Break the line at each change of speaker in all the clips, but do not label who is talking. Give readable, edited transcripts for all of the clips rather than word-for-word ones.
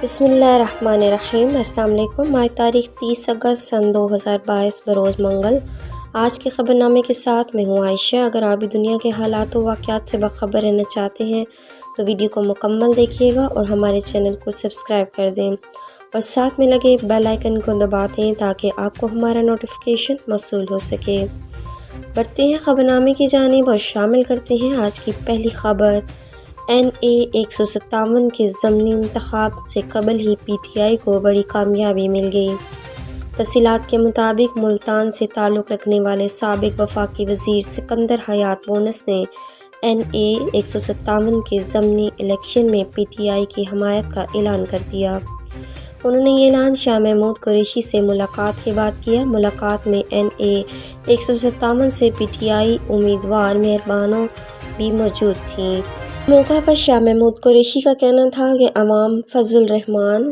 بسم اللہ الرحمن الرحیم۔ السلام علیکم۔ آج تاریخ 30 اگست سن 2022 بروز منگل۔ آج کے خبر نامے کے ساتھ میں ہوں عائشہ۔ اگر آپ بھی دنیا کے حالات و واقعات سے باخبر رہنا چاہتے ہیں تو ویڈیو کو مکمل دیکھیے گا اور ہمارے چینل کو سبسکرائب کر دیں اور ساتھ میں لگے بیل آئیکن کو دبا دیں تاکہ آپ کو ہمارا نوٹیفیکیشن موصول ہو سکے۔ بڑھتے ہیں خبر نامے کی جانب اور شامل کرتے ہیں آج کی پہلی خبر۔ NA 157 کے ضمنی انتخاب سے قبل ہی PTI کو بڑی کامیابی مل گئی۔ تفصیلات کے مطابق ملتان سے تعلق رکھنے والے سابق وفاقی وزیر سکندر حیات مونس نے NA 157 کے ضمنی الیکشن میں PTI کی حمایت کا اعلان کر دیا۔ انہوں نے یہ اعلان شاہ محمود قریشی سے ملاقات کے بعد کیا۔ ملاقات میں NA 157 سے PTI امیدوار مہربانوں بھی موجود تھیں۔ موقع پر شاہ محمود قریشی کا کہنا تھا کہ عوام فضل الرحمان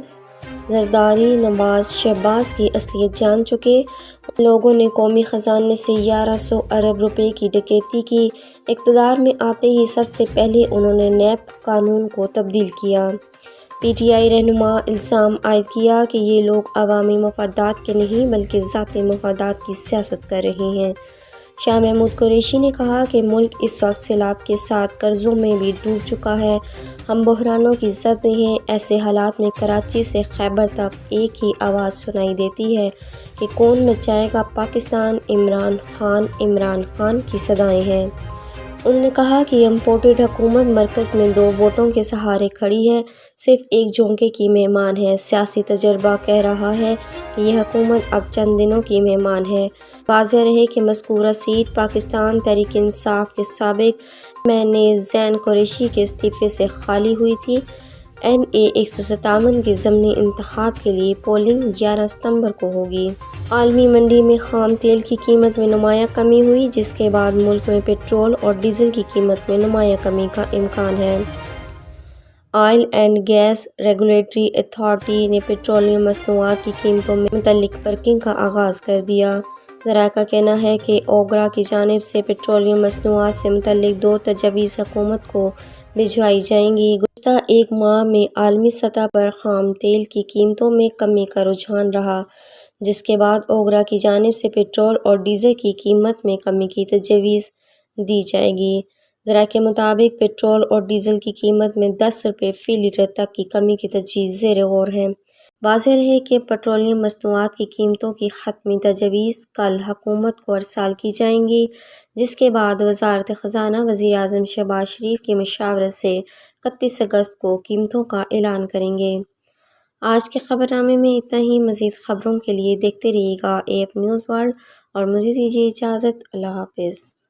زرداری نواز شہباز کی اصلیت جان چکے۔ ان لوگوں نے قومی خزانے سے 1100 ارب روپے کی ڈکیتی کی۔ اقتدار میں آتے ہی سب سے پہلے انہوں نے نیب قانون کو تبدیل کیا۔ PTI رہنما الزام عائد کیا کہ یہ لوگ عوامی مفادات کے نہیں بلکہ ذاتی مفادات کی سیاست کر رہے ہیں۔ شاہ محمود قریشی نے کہا کہ ملک اس وقت سیلاب کے ساتھ قرضوں میں بھی ڈوب چکا ہے۔ ہم بحرانوں کی زد میں ہیں۔ ایسے حالات میں کراچی سے خیبر تک ایک ہی آواز سنائی دیتی ہے کہ کون بچائے گا پاکستان، عمران خان کی صدائیں ہیں۔ انہوں نے کہا کہ امپورٹڈ حکومت مرکز میں 2 ووٹوں کے سہارے کھڑی ہے، صرف ایک جھونکے کی مہمان ہے۔ سیاسی تجربہ کہہ رہا ہے کہ یہ حکومت اب چند دنوں کی مہمان ہے۔ واضح رہے کہ مذکورہ سیٹ پاکستان تحریک انصاف کے سابق MNA زین قریشی کے استعفے سے خالی ہوئی تھی۔ NA 157 کے ضمنی انتخاب کے لیے پولنگ 11 ستمبر کو ہوگی۔ عالمی منڈی میں خام تیل کی قیمت میں نمایاں کمی ہوئی، جس کے بعد ملک میں پٹرول اور ڈیزل کی قیمت میں نمایاں کمی کا امکان ہے۔ Oil and gas regulatory authority نے پیٹرولیم مصنوعات کی قیمتوں میں متعلق ورکنگ کا آغاز کر دیا۔ ذرائع کا کہنا ہے کہ اوگرا کی جانب سے پیٹرولیم مصنوعات سے متعلق 2 تجاویز حکومت کو بھجوائی جائیں گی۔ گزشتہ ایک ماہ میں عالمی سطح پر خام تیل کی قیمتوں میں کمی کا رجحان رہا، جس کے بعد اوگرا کی جانب سے پٹرول اور ڈیزل کی قیمت میں کمی کی تجویز دی جائے گی۔ ذرائع کے مطابق پٹرول اور ڈیزل کی قیمت میں 10 روپے فی لیٹر تک کی کمی کی تجویز زیر غور ہے۔ واضح رہے کہ پیٹرولیم مصنوعات کی قیمتوں کی حتمی تجاویز کل حکومت کو ارسال کی جائیں گی، جس کے بعد وزارت خزانہ وزیر اعظم شہباز شریف کی مشاورت سے 31 اگست کو قیمتوں کا اعلان کریں گے۔ آج کے خبر نامے میں اتنا ہی۔ مزید خبروں کے لیے دیکھتے رہیے گا AF نیوز ورلڈ اور مجھے دیجیے اجازت۔ اللہ حافظ۔